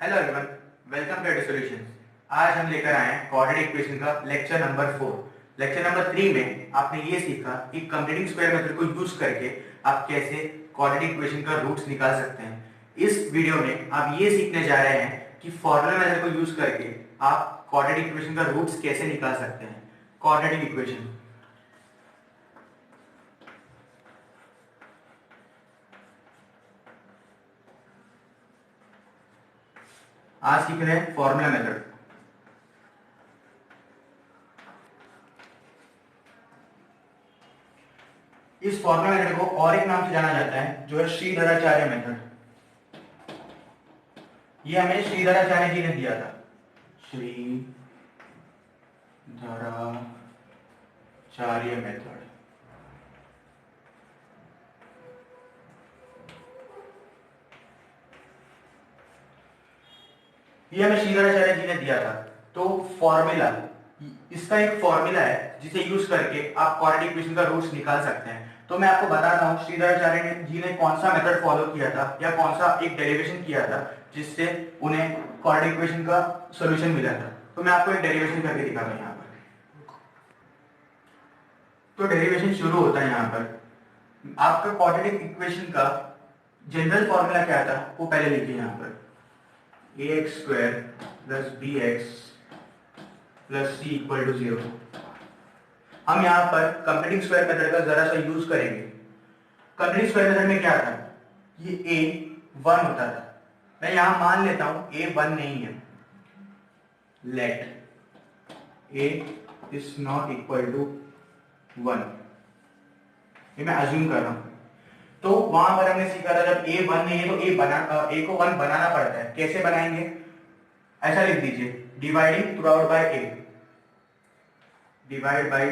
Hello everyone, welcome to solutions. आज हम लेकर आए हैं क्वाड्रेटिक इक्वेशन का लेक्चर नंबर 4। लेक्चर नंबर 3 में आपने ये सीखा कि कंप्लीटिंग स्क्वायर मेथड को यूज करके आप कैसे क्वाड्रेटिक इक्वेशन का रूट्स निकाल सकते हैं। इस वीडियो में आप ये सीखने जा रहे हैं कि फॉर्मूला मेथड को यूज करके आप क्वाड्रेटिक इक्वेशन का रूट्स कैसे निकाल सकते हैं। क्वाड्रेटिक इक्वेशन आज सीख रहे हैं फॉर्मूला मेथड। इस फॉर्मूला मेथड को और एक नाम से जाना जाता है जो है श्रीधराचार्य मेथड। ये हमें श्रीधराचार्य जी ने दिया था। श्रीधराचार्य मेथड। ये हमें श्रीधराचार्य जी ने दिया था। तो फॉर्मूला, इसका एक फॉर्मूला है जिसे यूज करके आप क्वाड्रेटिक इक्वेशन का रूट्स निकाल सकते हैं। तो मैं आपको बताता हूँ श्रीधराचार्य जी ने कौन सा मेथड फॉलो किया था या कौन सा एक डेरिवेशन किया था जिससे उन्हें क्वाड्रेटिक इक्वेशन का सॉल्यूशन मिला था। तो मैं आपको एक डेरिवेशन करके दिखाता हूँ यहाँ पर। तो डेरिवेशन शुरू होता है यहाँ पर। आपका क्वाड्रेटिक इक्वेशन का जनरल फॉर्मूला क्या था वो पहले लिखिए यहाँ पर। ax square plus bx plus c equal to 0। हम यहाँ पर कंप्लीटिंग स्क्वायर मेथड का जरा सा यूज करेंगे। कंप्लीटिंग स्क्वायर मेथड में क्या था, ये a 1 होता था। मैं यहाँ मान लेता हूँ a 1 नहीं है। Let a is not equal to 1, ये मैं अज्यूम कर रहा हूँ। तो वहां पर हमने सीखा था जब a 1 नहीं है तो a को 1 बनाना पड़ता है। कैसे बनाएंगे, ऐसा लिख दीजिए, dividing throughout by a, divide by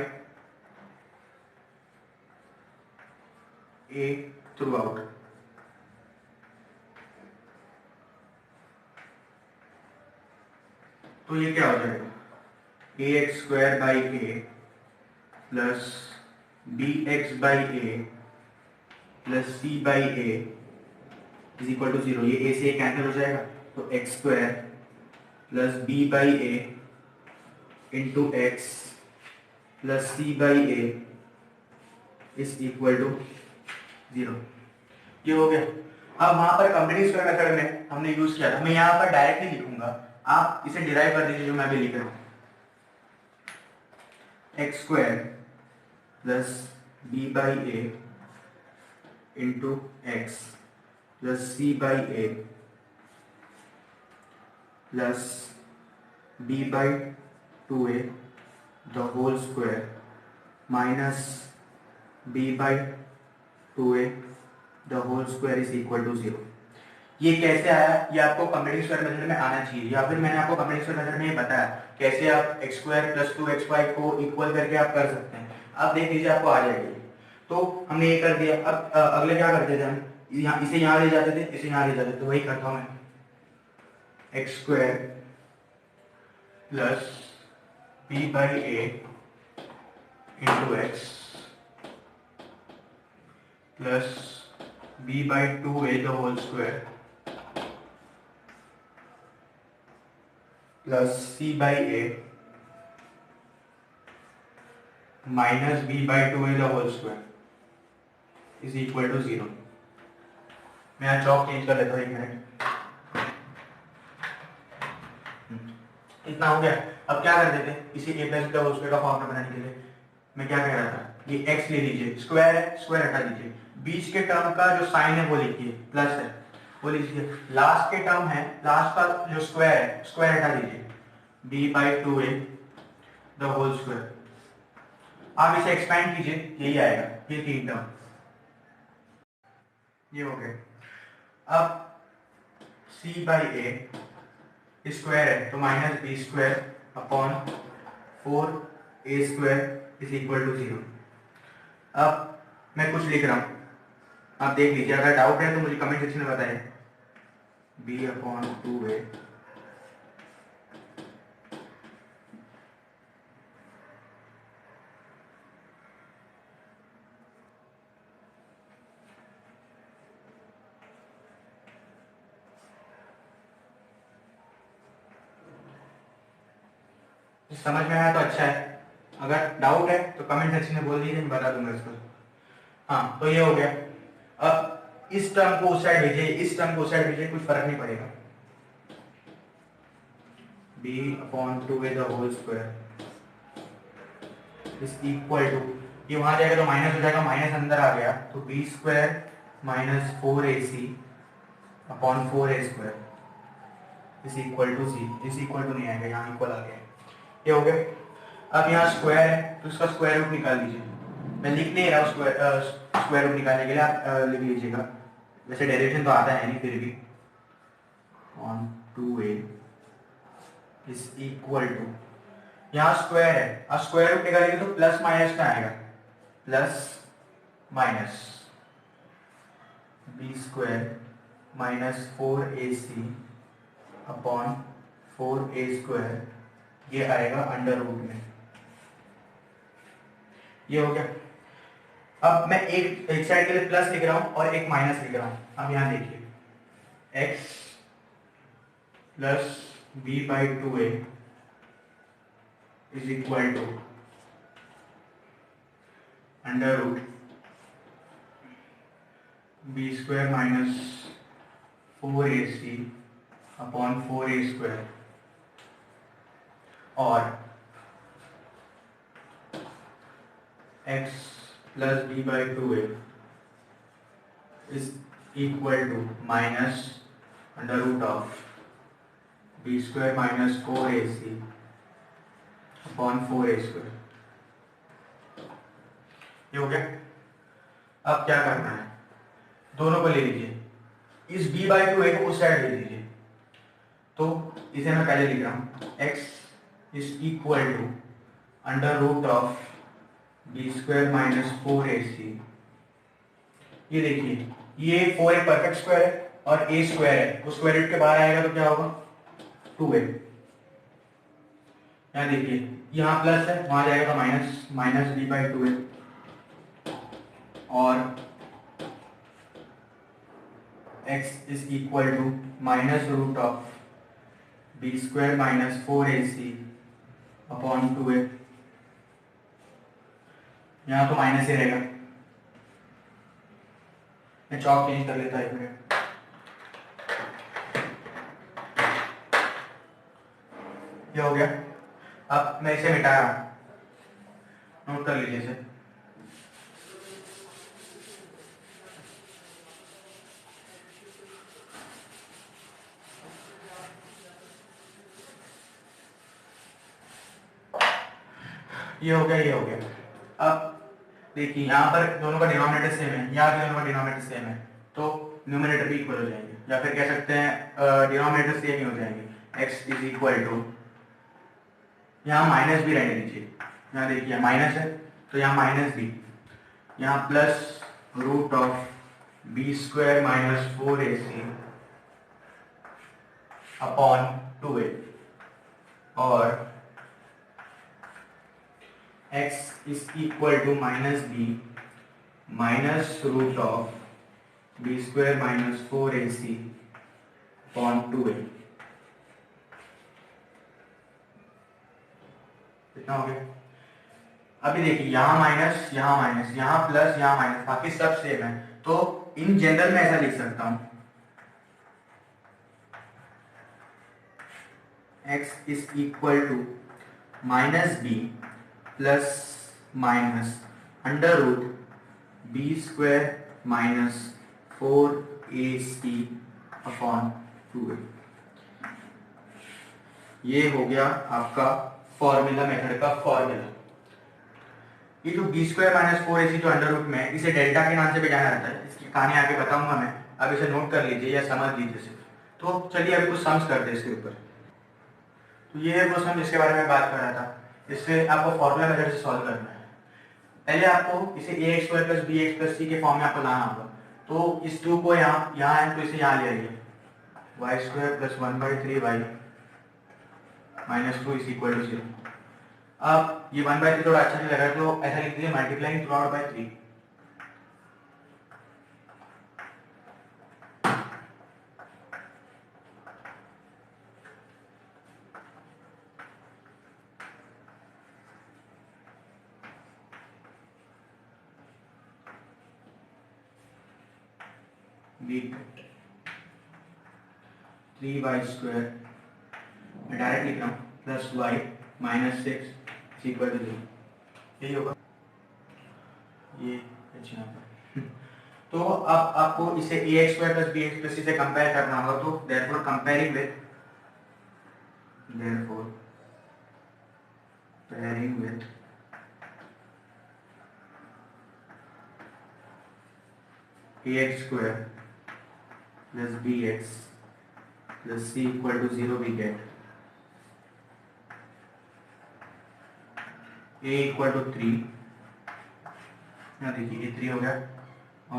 a throughout. तो ये क्या हो जाएगा, ax square by a plus bx by a plus c by a is equal to 0। ये a से कैंसिल हो जाएगा तो x square plus b by a into x plus c by a is equal to 0। ये हो गया। अब वहां पर कंप्लीटिंग स्क्वायर मेथड में हमने यूज किया था। मैं यहाँ पर डायरेक्टली लिखूंगा, आप इसे डिराइव कर दीजिए जो मैं भी लिख रहा हूँ। X square plus b by a into x plus c by a plus b by 2a the whole square minus B by 2a the whole square is equal to 0। ये कैसे आया, ये आपको कंप्लीटिंग स्क्वायर मेथड में आना चाहिए, या फिर मैंने आपको कंप्लीटिंग स्क्वायर मेथड में ये बताया कैसे आप x स्क्वायर प्लस 2xy को इक्वल करके आप कर सकते हैं। अब देख लीजिए आपको आ जाएगी। तो हमने ये कर दिया। अब अगले क्या करते थे हम, इसे यहाँ ले जाते थे, इसे यहाँ ले जाते थे। तो वही करता हूँ मैं, x square plus b by a into x plus b by 2a the whole square plus c by a minus b by 2a the whole square is equal to 0। मैं यहाँ चौक चेंज कर लेता हूँ, 1 मिनट। इतना हो गया। अब क्या कर देते, इसी a plus the whole square का फॉर्मूला बनाने के लिए मैं क्या कह रहा था, ये x ले लीजिए, स्क्वायर है, स्क्वायर हटा दीजिए, बीच के टर्म का जो साइन है वो लिखिए, प्लस है वो लीजिए, लास्ट के टर्म है, लास्ट का जो स्क्वायर है, स्क्वायर हटा दीजिए, b by 2a the whole square. आप इसे एक्सपेंड कीजिए, यही आएगा, ये 3 टर्म ये हो गए। अब c बाई ए स्क्वायर है तो minus b square upon 4a square is equal to 0। अब मैं कुछ लिख रहा हूँ, आप देख लीजिए, अगर डाउट है तो मुझे कमेंट सेक्शन में बताइए। b अपॉन 2a समझ में आया तो अच्छा है, अगर डाउट है तो कमेंट सेक्शन में बोल दीजिए, मैं बता दूंगा इसको। हाँ तो ये हो गया। अब इस टर्म को उस साइड भेजिए, इस टर्म को उस साइड भेजिए, कुछ फर्क नहीं पड़ेगा। b/2a the whole square is equal to, ये वहां जाएगा तो माइनस हो जाएगा, माइनस अंदर आ गया तो b square minus 4ac upon 4a square is equal to c। Is equal to नहीं आएगा, यहाँ इक्वल आ गया, ये हो गया। अब यहाँ स्क्वायर है तो इसका स्क्वायर रूट निकाल लीजिए। मैं लिख नहीं रहा हूँ स्क्वायर रूट निकालने के लिए, आप लिख लीजिएगा, वैसे डेरिवेशन तो आता है नहीं, फिर भी on 2a is equal to, यहाँ स्क्वायर है, अब स्क्वायर रूट निकालेंगे तो प्लस माइनस का आएगा, plus minus b square minus 4ac upon 4a square, ये आएगा अंडर रूट में, ये हो गया। अब मैं एक साइड के लिए प्लस लिख रहा हूं और एक माइनस लिख रहा हूं। अब यहां देखिए x plus b/2a is equal to under root b square minus 4ac upon 4a square और x plus b/2a is equal to minus under root of b square minus 4ac upon 4a square, ये हो गया। अब क्या करना है, दोनों को ले लीजिए, इस b/2a को उस साइड ले लीजिए, तो इसे मैं पहले लिख रहा हूं, x is equal to under root of b square minus 4ac। ये देखिए ये 4 एक परफेक्ट स्क्वायर है और a स्क्वायर है, तो स्क्वायर रूट के बाहर आएगा तो क्या होगा 2a। यहाँ देखिए यहाँ प्लस है, वहां जाएगा तो माइनस, माइनस b/2a और x is equal to minus root of b square minus 4ac upon 2a। यहाँ तो माइनस ही रहेगा, मैं चौक चेंज कर लेता है, ये हो गया। अब मैं इसे मिटा रहा हूं, नोट कर लीजिए इसे। ये हो गया, ये हो गया। अब देखिए यहाँ पर दोनों का डिनोमिनेटर सेम है, यहाँ भी दोनों का डिनोमिनेटर सेम है, तो न्यूमरेटर भी इक्वल हो जाएंगे, या फिर कह सकते हैं डिनोमिनेटर सेम ही हो जाएंगे। x इज इक्वल टू, यहाँ माइनस भी रहने दीजिए, यहाँ देखिए माइनस है तो यहाँ माइनस भी, यहाँ plus root of b square minus 4ac upon 2a और x is equal to minus b minus root of b square minus 4ac upon 2a। कितना हो गया? अभी देखिए यहाँ माइनस, यहाँ प्लस, यहाँ माइनस, बाकी सब सेम है, तो इन जनरल में ऐसा लिख सकता हूं, x is equal to minus b plus minus under root b square minus 4ac upon 2a। ये हो गया आपका फॉर्मूला, मेथड का फॉर्मूला। ये जो b स्क्वायर माइनस 4ac जो अंडर रूट में, इसे डेल्टा के नाम से भी जाना जाता है, इसकी कहानी आगे बताऊंगा मैं, अब इसे नोट कर लीजिए या समझ लीजिए सिर्फ। तो चलिए अभी कुछ सम्स करते हैं इसके ऊपर। तो ये है वो सम जिसके बारे में बात कर रहा था, इससे आपको फॉर्मूला मेथड से सॉल्व करना है। पहले आपको इसे ax square plus bx plus c के फॉर्म में आपको लाना होगा, तो इस 2 को यहाँ है तो इसे यहाँ ले आइए, y square plus 1/3y minus 2 is equal to 0। अब ये 1/3 थोड़ा अच्छा नहीं लगा तो ऐसा लिख दीजिए, multiplying throughout by 3। We get 3y² मैं डायरेक्ट लिख रहा हूँ plus y minus 6 equal to 0, यही होगा ये यहाँ पर। तो अब आपको इसे ax² प्लस bx प्लस से कंपेयर करना होगा, तो therefore comparing with ax² plus bx plus c equal to 0 we get a equal to 3, यहाँ देखिए ये 3 हो गया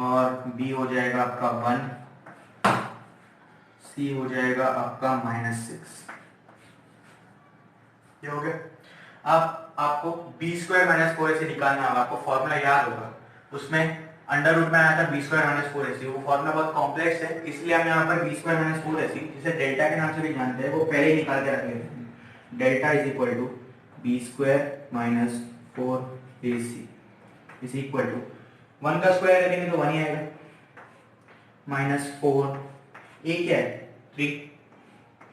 और b हो जाएगा आपका 1, c हो जाएगा आपका -6, ये हो गया। अब आपको b² माइनस 4ac निकालना होगा, आपको फॉर्मूला याद होगा, उसमें अंडर रूट में आया था b² माइनस 4ac, वो फॉर्मूला बहुत कॉम्प्लेक्स है, इसलिए हम यहाँ पर b² माइनस 4ac जिसे डेल्टा के नाम से भी जानते हैं वो पहले ही निकाल के रख लेते हैं। Delta is equal to b² minus 4ac is equal to 1 का स्क्वायर करेंगे तो 1 ही आएगा, माइनस 4, a क्या है 3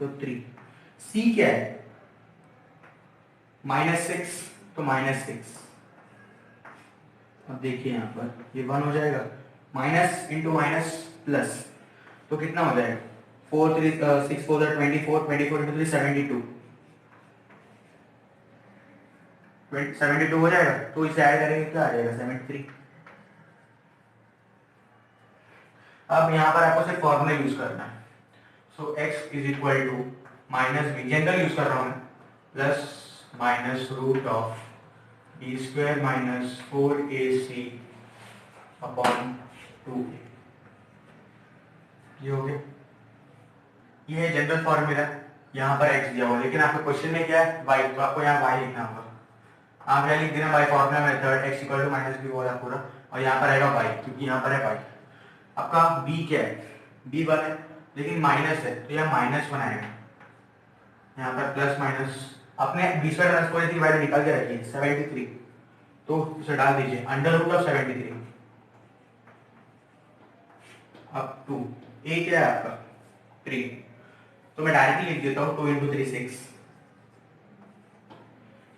तो 3, c क्या है -6 तो -6। अब देखिए यहाँ पर ये 1 हो जाएगा, माइनस इंटू माइनस प्लस, तो कितना हो जाएगा 4 3 6 4 24, 24 इंटू 3 72, 72 हो जाएगा, तो इसे ऐड करेंगे क्या आ जाएगा 73। अब यहाँ पर आपको सिर्फ फॉर्मूला यूज करना है, so x is equal to minus b, general use कर रहा हूँ मैं, plus minus root of b² minus 4ac upon 2, ये हो गया। ये है जनरल फॉर्मूला, यहाँ पर x दिया हुआ, लेकिन आपके क्वेश्चन में क्या है y, तो आपको यहाँ y लिखना होगा, आप यहाँ लिख देना by formula method x equal to minus b होगा पूरा, और यहाँ पर आएगा y, क्योंकि यहाँ पर है y। आपका b क्या है b 1 है, लेकिन माइनस है तो यहाँ माइनस 1 आएगा, यहाँ पर प्लस माइनस, अपने b² माइनस 4ac की वैल्यू निकाल के रखिए 73, तो उसे डाल दीजिए अंडर रूट ऑफ 73 अब 2, a क्या है आपका 3, तो मैं डायरेक्टली लिख देता हूँ 2 इंटू 3 6,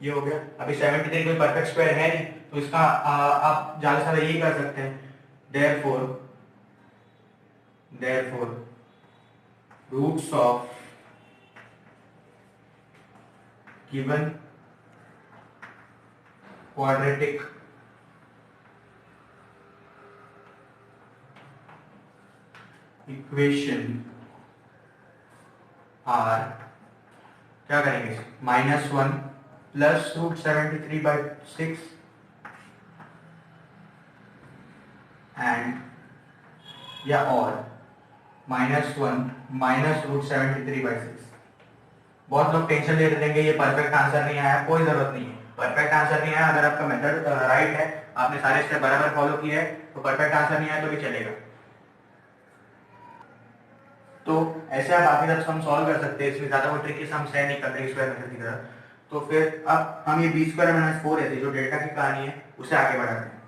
ये हो गया। अभी 73 कोई परफेक्ट स्क्वायर है नहीं, तो इसका आप ज्यादा से ज्यादा यही कर सकते हैं, therefore roots of given quadratic equation are, क्या करेंगे -1 प्लस रूट 73/6 एंड या और -1 माइनस रूट 73/6। बहुत लोग टेंशन ले रहेंगे ये परफेक्ट आंसर नहीं आया, कोई जरूरत नहीं है, परफेक्ट आंसर नहीं आया, अगर आपका मेथड राइट है, आपने सारे स्टेप बराबर फॉलो किए हैं, तो परफेक्ट आंसर नहीं आया तो भी चलेगा। तो ऐसे आप बाकी सब सम सॉल्व कर सकते हैं, इसमें ज्यादा वो ट्रिकी सम्स है नहीं कंट्री स्क्वायर मेथड की तरह। तो फिर अब हम ये b² माइनस 4ac जो डेल्टा की कहानी है उसे आगे बढ़ाते हैं।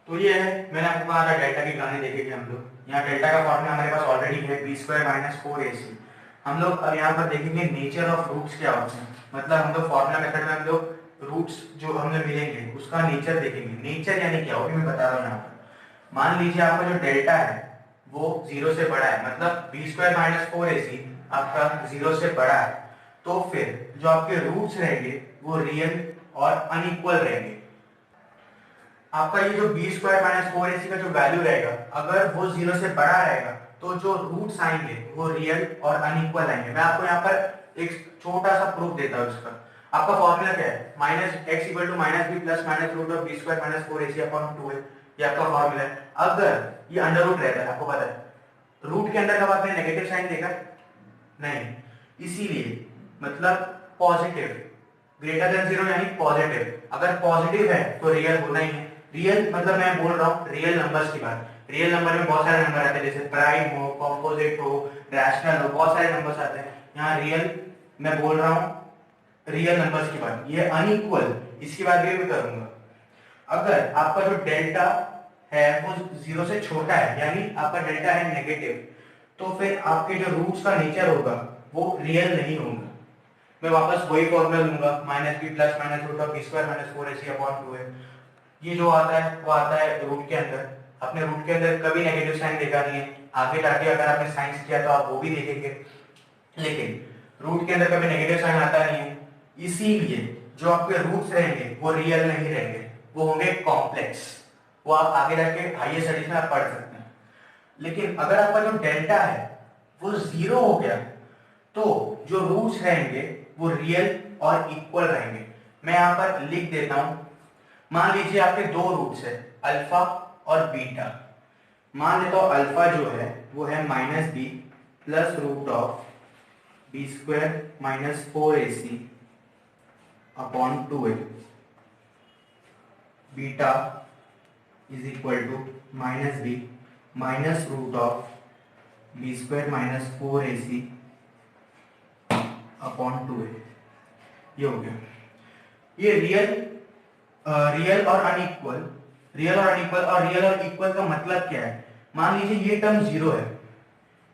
तो ये है, मैंने आपको कहा था डेल्टा की कहानी देखेंगे हम लोग, यहाँ डेल्टा का फॉर्मूला हमारे पास ऑलरेडी है b² माइनस 4ac। हम लोग अब यहाँ पर देखेंगे नेचर ऑफ रूट्स क्या होते हैं, मतलब हम लोग फॉर्मूला मेथड में हम लोग रूट्स जो हमें मिलेंगे उसका नेचर देखेंगे। नेचर यानी क्या, वो भी मैं बता रहा हूँ यहाँ पर। मान लीजिए आपका जो डेल्टा है वो 0 से बड़ा है, मतलब b² माइनस 4ac आपका 0 से बड़ा है, तो फिर जो आपके रूट्स रहेंगे वो रियल और अनइक्वल रहेंगे। आपका ये जो b² माइनस 4ac का जो वैल्यू रहेगा, अगर वो 0 से बड़ा रहेगा तो जो रूट्स आएंगे वो रियल और अनइक्वल आएंगे। मैं आपको यहाँ पर एक छोटा सा प्रूफ देता हूँ इसका। आपका फॉर्मूला क्या है, -x equal to -b plus minus root of b² minus 4ac upon 2 है, ये आपका फॉर्मूला है। अगर ये अंडर रूट रहता है, आपको पता है रूट के अंदर कब आपने नेगेटिव साइन देखा नहीं, इसीलिए मतलब पॉजिटिव ग्रेटर देन 0 यानी पॉजिटिव, अगर पॉजिटिव है तो रियल होना ही है। रियल मतलब मैं बोल रहा हूँ रियल नंबर्स की बात, रियल नंबर में बहुत सारे नंबर आते हैं, जैसे प्राइम हो, कॉम्पोजिट हो, रैशनल हो, बहुत सारे नंबर्स आते हैं। यहाँ रियल मैं बोल रहा हूँ रियल नंबर्स की बात, ये अनइक्वल इसकी बात भी करूंगा। अगर आपका जो डेल्टा है वो 0 से छोटा है, यानी आपका डेल्टा है नेगेटिव, तो फिर आपके जो रूट्स का नेचर होगा वो रियल नहीं होगा। मैं वापस वही फॉर्मूला लूंगा, minus b plus minus root of b square minus 4ac upon 2 है। ये जो आता है वो आता है रूट के अंदर। आपने रूट के अंदर कभी नेगेटिव साइन देखा नहीं है, आगे जाके अगर आपने साइंस किया तो आप वो भी देखेंगे, लेकिन रूट के अंदर कभी नेगेटिव साइन आता नहीं है। इसीलिए जो आपके रूट्स रहेंगे वो रियल नहीं रहेंगे, वो होंगे कॉम्प्लेक्स। वो आप आगे जाके हायर स्टडीज में आप पढ़ सकते हैं। लेकिन अगर आपका जो डेल्टा है वो 0 हो गया तो जो रूट्स रहेंगे वो रियल और इक्वल रहेंगे। मैं यहां पर लिख देता हूं, मान लीजिए आपके दो रूट्स है अल्फा और बीटा। मान लेता हूं अल्फा जो है वो है minus b plus root of b square minus 4ac upon 2a। Beta is equal to minus b minus root of b square minus 4ac upon 2a। ये हो गया। ये रियल और अनइक्वल, रियल और अनइक्वल, और रियल और equal का मतलब क्या है? मान लीजिए ये टर्म 0 है,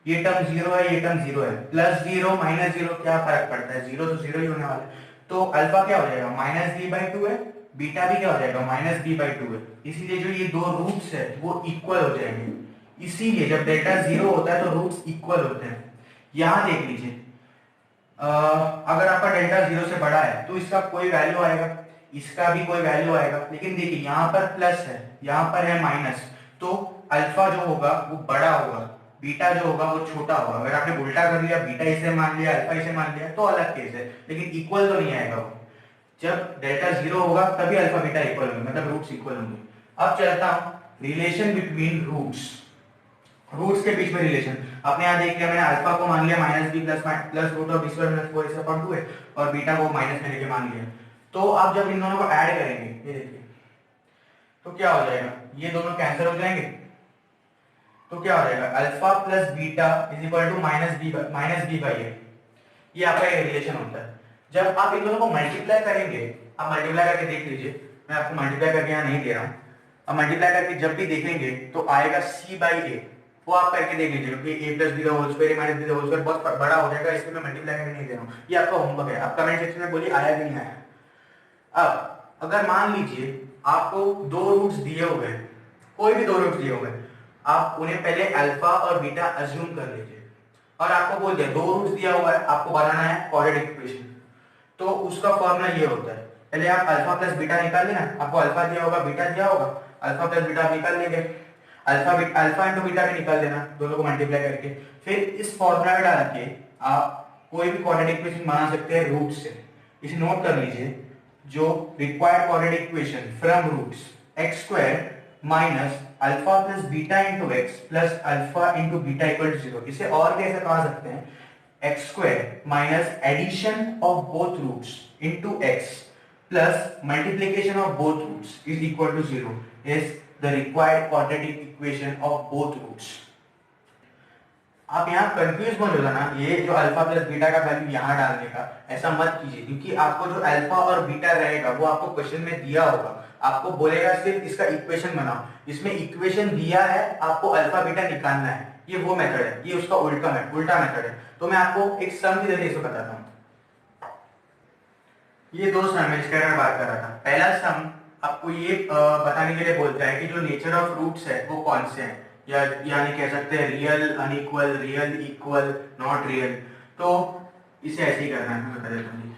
ये टर्म 0 है, ये टर्म 0 है, प्लस 0 माइनस 0 क्या फर्क पड़ता है? 0 तो 0 ही होने वाला है। तो अल्फा क्या हो जाएगा? माइनस बी बाई 2 है, बीटा भी क्या हो जाएगा? माइनस बी बाई 2 है। इसलिए जो ये दो रूट्स है वो इक्वल हो जाएंगे। इसीलिए जब डेल्टा 0 होता है तो रूट्स इक्वल होते हैं। यहां देख लीजिए, अगर आपका डेल्टा 0 से बड़ा है तो इसका कोई वैल्यू आएगा, इसका भी कोई वैल्यू आएगा, लेकिन देखिए यहाँ पर प्लस है, यहाँ पर है माइनस, तो अल्फा जो होगा वो बड़ा होगा, बीटा जो होगा वो छोटा होगा। अगर आपने उल्टा कर लिया, बीटा इसे मान लिया अल्फा इसे मान लिया, तो अलग केस है, लेकिन इक्वल तो नहीं आएगा वो। जब डेल्टा 0 होगा तभी अल्फा बीटा इक्वल होंगे, मतलब रूट्स इक्वल होंगे। अब चलता हूं रिलेशन बिटवीन रूट्स, रूट्स के बीच में रिलेशन। आपने यहाँ देख लिया, मैंने अल्फा को मान लिया minus b plus root of b square minus 4ac upon 2a, और बीटा को माइनस में लेके मान लिया। तो आप जब इन दोनों को ऐड करेंगे, ये देखिए, तो क्या हो जाएगा? ये दोनों कैंसिल हो जाएंगे, तो क्या हो जाएगा? Alpha plus beta is equal to minus B by A. ये आपका एक रिलेशन होता है। जब आप इन दोनों को मल्टीप्लाई करेंगे, आप मल्टीप्लाई करके देख लीजिए, मैं आपको मल्टीप्लाई करके यहाँ नहीं दे रहा हूँ, अब मल्टीप्लाई करके जब भी देखेंगे तो आएगा c बाई ए। वो आप करके देख लीजिए, क्योंकि a प्लस बी का होल स्क्वायर माइनस बी का होल स्क्वायर बहुत बड़ा हो जाएगा, इसलिए मैं मल्टीप्लाई करके नहीं दे रहा हूँ। ये आपका होमवर्क है, आप कमेंट सेक्शन में बोलिए आया कि नहीं आया। अब अगर मान लीजिए आपको दो रूट्स दिए हुए हैं, कोई भी दो रूट्स दिए हुए हैं, आप उन्हें पहले अल्फा और बीटा अज्यूम कर लीजिए, और आपको बोल दिया दो रूट्स दिया हुआ है, आपको बनाना है क्वाड्रेटिक इक्वेशन। तो उसका फॉर्मूला ये होता है, पहले आप अल्फा प्लस बीटा निकाल लेना, आपको अल्फा दिया होगा बीटा दिया होगा, अल्फा प्लस बीटा निकाल लेंगे, अल्फा इंटू बीटा भी निकाल लेना, दोनों को मल्टीप्लाई करके। फिर इस फॉर्मूला में डाल के आप कोई भी क्वाड्रेटिक इक्वेशन बना सकते हैं रूट से। इसे नोट कर लीजिए, जो required quadratic equation from roots x square minus alpha plus beta into x plus alpha into beta equal to 0। इसे और कैसे कहा सकते हैं? X square minus addition of both roots into x plus multiplication of both roots is equal to 0 is the required quadratic equation of both roots. आप यहाँ confuse मत हो जाना, ये जो अल्फा प्लस बीटा का वैल्यू यहाँ डालने का ऐसा मत कीजिए, क्योंकि आपको जो अल्फा और बीटा रहेगा वो आपको क्वेश्चन में दिया होगा, आपको बोलेगा सिर्फ इसका इक्वेशन बनाओ, इसमें इक्वेशन दिया है, आपको अल्फा बीटा निकालना है। ये वो मेथड है, ये उसका उल्टा मेथड है। तो मैं आपको एक सम के जरिए इसको बताता हूँ। ये दो सम है जिसके बारे में बात कर रहा था। पहला सम आपको ये बताने के लिए बोलता है कि जो नेचर ऑफ रूट्स है वो कौन से हैं, या यानी कह सकते हैं real unequal, real equal, not real. तो इसे ऐसे ही करना है, मैं बता देता हूँ।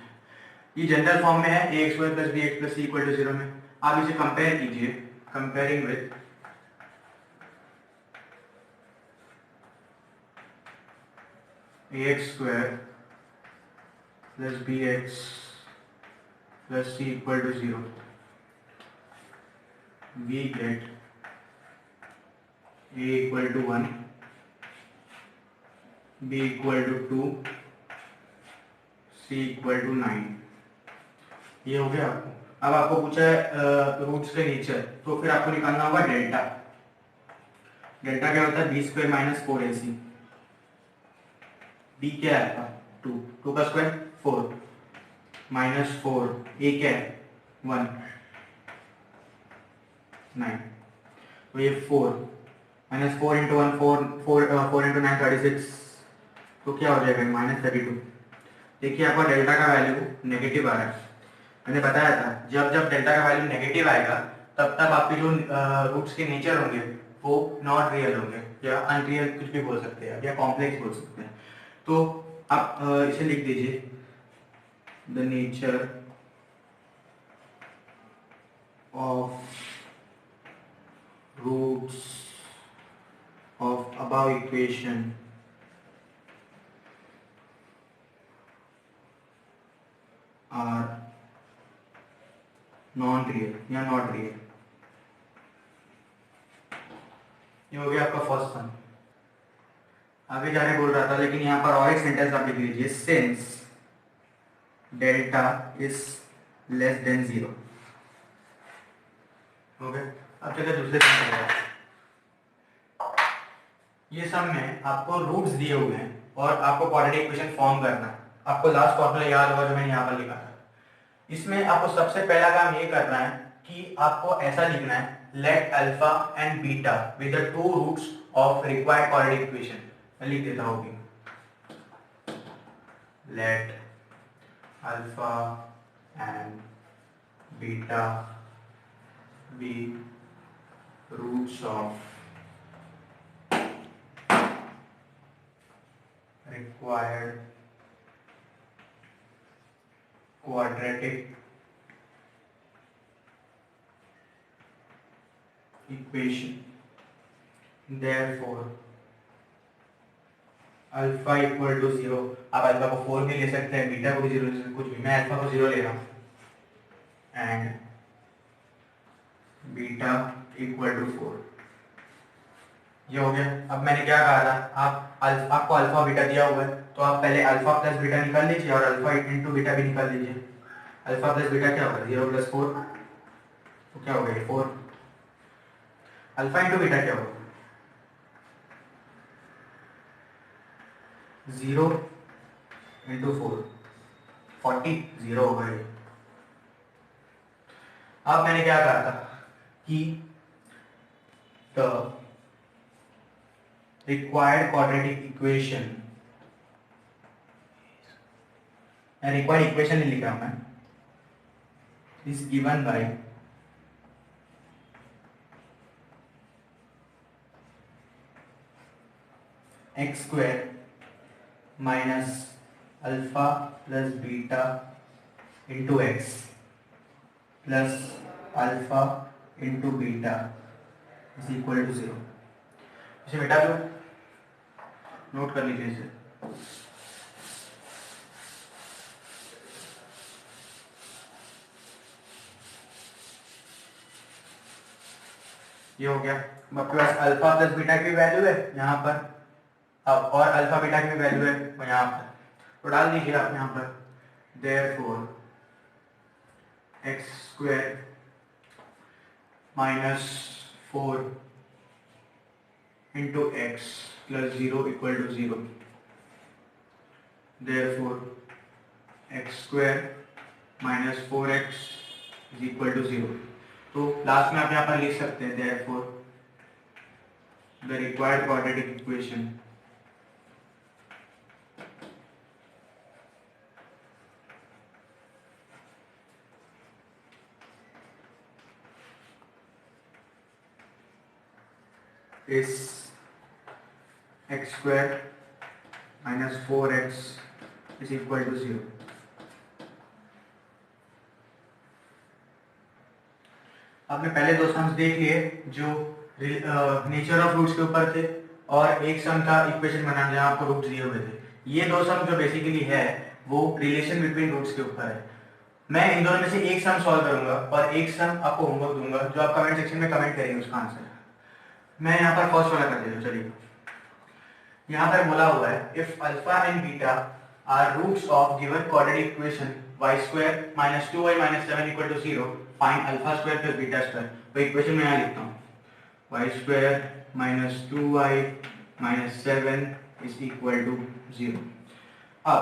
ये जनरल फॉर्म में है, ax square plus bx plus c equal to 0 में। आप इसे कंपेयर कीजिए, comparing with ax square plus bx plus c equal to 0, we get a equal to 1, b equal to 2, c equal to 9। ये हो गया आपको। अब आपको पूछा है रूट्स के नेचर, तो फिर आपको निकालना होगा डेल्टा। डेल्टा क्या होता है? B square minus 4ac। B क्या है आपका? 2, 2 का स्क्वायर 4 माइनस 4, ए क्या है? 1, 9। तो ये 4 माइनस 4 इंटू 1 4 इंटू 9 36, तो क्या हो जाएगा -32। देखिए आपका डेल्टा का वैल्यू नेगेटिव आ रहा है। मैंने बताया था जब जब डेल्टा का वैल्यू नेगेटिव आएगा तब तब आपके जो रूट्स के नेचर होंगे वो नॉट रियल होंगे या अनरियल, कुछ भी बोल सकते हैं या कॉम्प्लेक्स बोल सकते हैं। तो आप इसे लिख दीजिए, the nature of roots of above equation are non real या नॉट रियल। ये हो गया आपका फर्स्ट वन। आगे जाने बोल रहा था लेकिन यहाँ पर और एक सेंटेंस आप लिख लीजिए, since delta is less than 0। हो गया। अब चलिए दूसरे सेंटेंस। ये सब में आपको रूट्स दिए हुए हैं और आपको क्वाड्रेटिक इक्वेशन फॉर्म करना है। आपको लास्ट फॉर्मूला याद होगा जो मैंने यहाँ पर लिखा था। इसमें आपको सबसे पहला काम ये करना है कि आपको ऐसा लिखना है, let alpha and beta with the two roots of required quadratic equation. मैं लिख देता हूँ, let alpha and beta be roots of required quadratic equation. Therefore alpha equal to 0। आप अल्फा को 4 भी ले सकते हैं, बीटा को भी 0 ले सकते हैं, कुछ भी। मैं अल्फा को 0 ले रहा हूँ एंड बीटा इक्वल टू 4। ये हो गया। अब मैंने क्या कहा था, आपको अल्फा बीटा दिया हुआ है तो आप पहले अल्फा प्लस बीटा निकाल लीजिए और अल्फा इंटू बीटा भी निकाल लीजिए। अल्फा प्लस बीटा क्या होगा, 0 प्लस 4, तो क्या हो गया 4। अल्फा इंटू बीटा क्या होगा, 0 इंटू 4 40, 0 होगा ये। अब मैंने क्या कहा था कि the required quadratic equation, required equation नहीं लिखा मैं, is given by x square minus alpha plus beta into x plus alpha into beta is equal to 0। इसे बेटा दो, नोट कर लीजिए इसे। ये हो गया। आपके पास अल्फा प्लस बीटा की वैल्यू है यहाँ पर, अब और अल्फा बीटा की वैल्यू है यहाँ पर, तो डाल दीजिए आप यहाँ पर। Therefore x square minus 4 into x plus 0 equal to 0। Therefore x square minus 4x is equal to 0। तो लास्ट में आप यहाँ पर लिख सकते हैं, therefore the required quadratic equation is x square minus 4x is equal to 0। आपने पहले दो सम्स देख लिए जो नेचर ऑफ रूट्स के ऊपर थे और एक सम था इक्वेशन बनाना जहां आपको रूट्स दिए हुए थे। ये दो सम जो बेसिकली है वो रिलेशन बिटवीन रूट्स के ऊपर है। मैं इन दोनों में से एक सम सॉल्व करूंगा और एक सम आपको होमवर्क दूंगा जो आप कमेंट सेक्शन में कमेंट करेंगे उसका आंसर। मैं यहाँ पर फर्स्ट वाला कर देता हूँ। चलिए, यहाँ पर बोला हुआ है if alpha and beta are roots of given quadratic equation y square minus 2y minus 7 equal to 0, find alpha square plus beta square. तो इक्वेशन में यहाँ लिखता हूँ y square minus 2y minus 7 is equal to 0। अब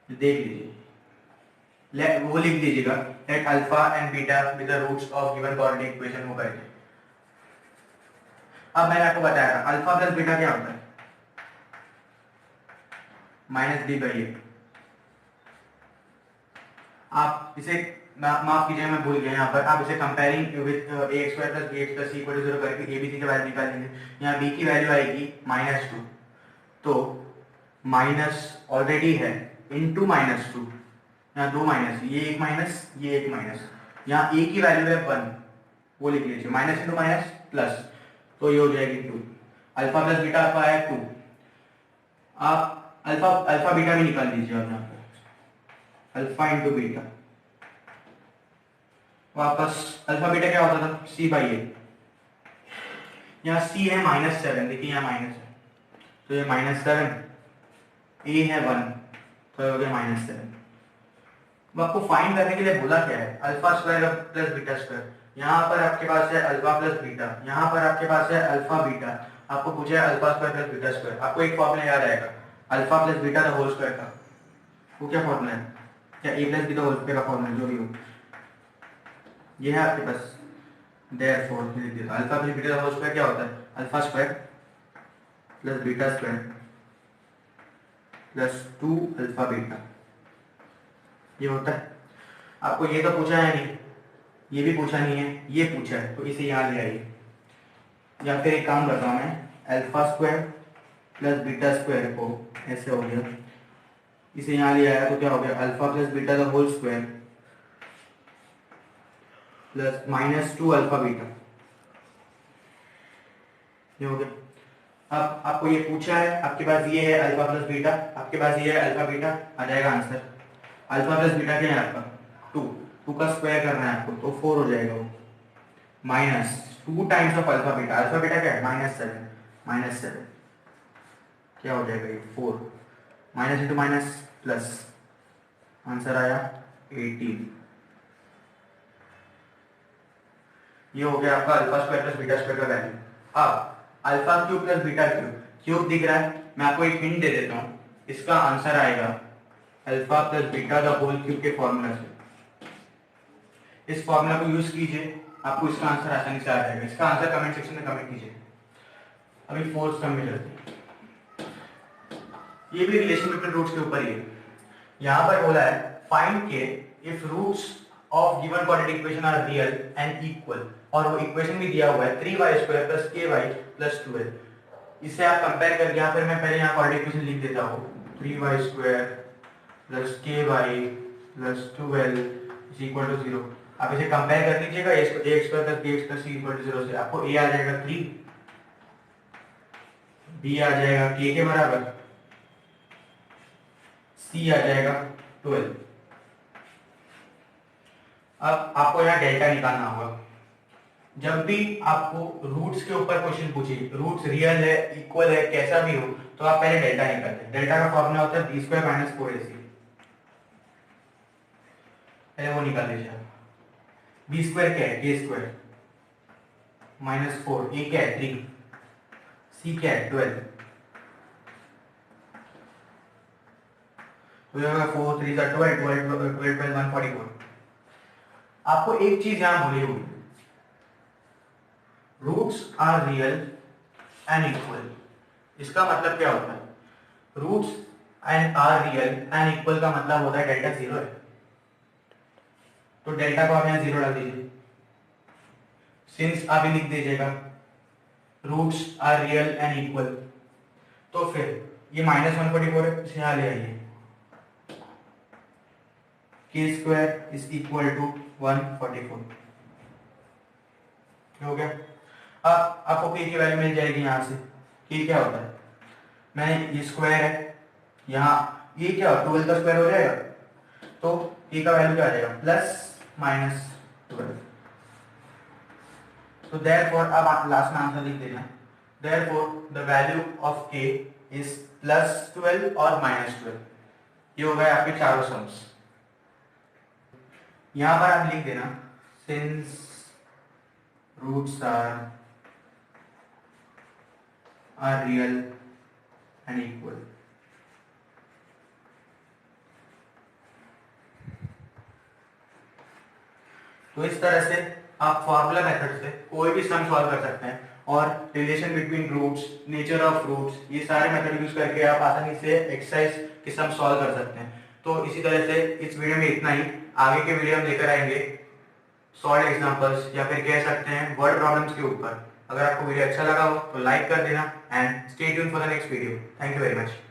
देख लीजिए, वो लिख दीजिएगा let alpha and beta with the roots of given quadratic equation वो करके। अब मैंने आपको बताया था अल्फा प्लस बीटा क्या होता है, माइनस बी बाई ए। आप इसे माफ कीजिए मैं भूल गया, यहाँ पर आप इसे comparing with a square plus b x plus c equal to 0 करके ए बी सी के वैल्यू निकालेंगे। यहाँ बी की वैल्यू आएगी -2, तो माइनस ऑलरेडी है इनटू -2, यहाँ दो माइनस, ये एक माइनस, ये एक माइनस, यहाँ ए की वैल्यू है 1, वो लिख लीजिए, माइनस इंटू माइनस प्लस, तो ये हो जाएगी 2। अल्फा प्लस बीटा आपका है 2। आप अल्फा अल्फा बीटा भी निकाल लीजिए अब यहाँ पे, अल्फा इंटू बीटा, वापस अल्फा बीटा क्या होता था, सी बाई ए। यहाँ सी है -7, देखिए यहाँ माइनस है, तो ये -7, ए है 1, तो हो गया -7। अब आपको फाइंड करने के लिए बोला क्या है, alpha square plus beta square. यहाँ पर आपके पास है अल्फा प्लस बीटा, यहाँ पर आपके पास है अल्फा बीटा, आपको पूछा है alpha square plus beta square. आपको एक फॉर्मूला याद आएगा, alpha plus beta the whole square का, वो क्या फॉर्मूला है, क्या A plus B the whole square का फॉर्मूला जो भी हो, ये है आपके पास। Therefore alpha plus beta the whole square क्या होता है, alpha square plus beta square plus 2 alpha beta, ये होता है। आपको ये तो पूछा है नहीं, ये भी पूछा नहीं है, ये पूछा है, तो इसे यहाँ ले आइए। या फिर एक काम करता हूँ मैं, alpha square plus beta square को ऐसे हो गया, इसे यहाँ ले आया तो क्या हो गया, alpha plus beta the whole square plus -2 alpha beta, ये हो गया। अब आपको ये पूछा है, आपके पास ये है अल्फा प्लस बीटा, आपके पास ये है अल्फा बीटा, आ जाएगा आंसर। अल्फा प्लस बीटा क्या है आपका 2, 2 का स्क्वायर करना है आपको, तो 4 हो जाएगा वो, -2 times of alpha beta. Alpha beta क्या है -7 क्या हो जाएगा ये 4, minus into minus plus, answer आया 18। ये हो गया आपका alpha square plus beta square का वैल्यू। अब alpha cube plus beta cube, cube दिख रहा है, मैं आपको एक हिंट दे देता हूँ, इसका आंसर आएगा alpha plus beta the whole cube के फॉर्मूला से। इस फॉर्मूला को यूज कीजिए, आपको इसका आंसर आसानी से आ जाएगा। इसका आंसर कमेंट सेक्शन में कमेंट कीजिए। अभी फोर्थ सम में चलते हैं, ये भी रिलेशन बिटवीन रूट्स के ऊपर ही है। यहाँ पर बोला है फाइंड के if roots of given quadratic equation are real and equal, और वो इक्वेशन भी दिया हुआ है 3y² + ky + 12। इसे आप कंपेयर करके, यहाँ पर मैं पहले यहाँ क्वाड्रेटिक इक्वेशन लिख देता हूँ, 3y² + ky + 12 = 0। आप इसे कंपेयर कर लीजिएगा, ax² + bx + c = 0 से आपको a आ जाएगा 3, b आ जाएगा k के बराबर, c आ जाएगा 12। अब आपको यहाँ डेल्टा निकालना होगा। जब भी आपको रूट्स के ऊपर क्वेश्चन पूछे, रूट्स रियल है, इक्वल है, कैसा भी हो, तो आप पहले डेल्टा निकालते हैं। डेल्टा का फॉर्मूला होता है b² - 4ac, पहले वो निकाल लीजिए आप। b² क्या है, k² -4, a क्या है 3, c क्या है 12, तो ये होगा 4 3 12 12 12 144। आपको एक चीज यहां भूली हुई, roots are real and equal. इसका मतलब क्या होता है, roots and are real and equal का मतलब होता है डेल्टा 0 है, तो डेल्टा को आप यहां 0 डाल दीजिए। सिंस आप लिख दीजिएगा roots are real and equal, तो फिर ये -144 है, इसे यहां ले आइए, k² = 144 हो गया। अब आपको k की वैल्यू मिल जाएगी यहाँ से। k क्या होता है, मैं ये स्क्वायर है, यहाँ ये क्या 12 का स्क्वायर हो जाएगा, तो k का वैल्यू क्या आ जाएगा +-12। तो देयरफॉर, अब आप लास्ट में आंसर लिख देना, therefore the value of k is +12 और -12। ये हो गए आपके चारों सम्स। यहां पर आप लिख देना since roots are real and equal. तो इस तरह से आप फॉर्मूला मेथड से कोई भी सम सॉल्व कर सकते हैं। और relation between roots, nature of roots, ये सारे मेथड यूज करके आप आसानी से एक्सरसाइज के सम सॉल्व कर सकते हैं। तो इसी तरह से इस वीडियो में इतना ही। आगे के वीडियो हम लेकर आएंगे सॉल्व एग्जांपल्स या फिर कह सकते हैं वर्ड प्रॉब्लम्स के ऊपर। अगर आपको वीडियो अच्छा लगा हो तो लाइक कर देना and stay tune for the next video. Thank you very much.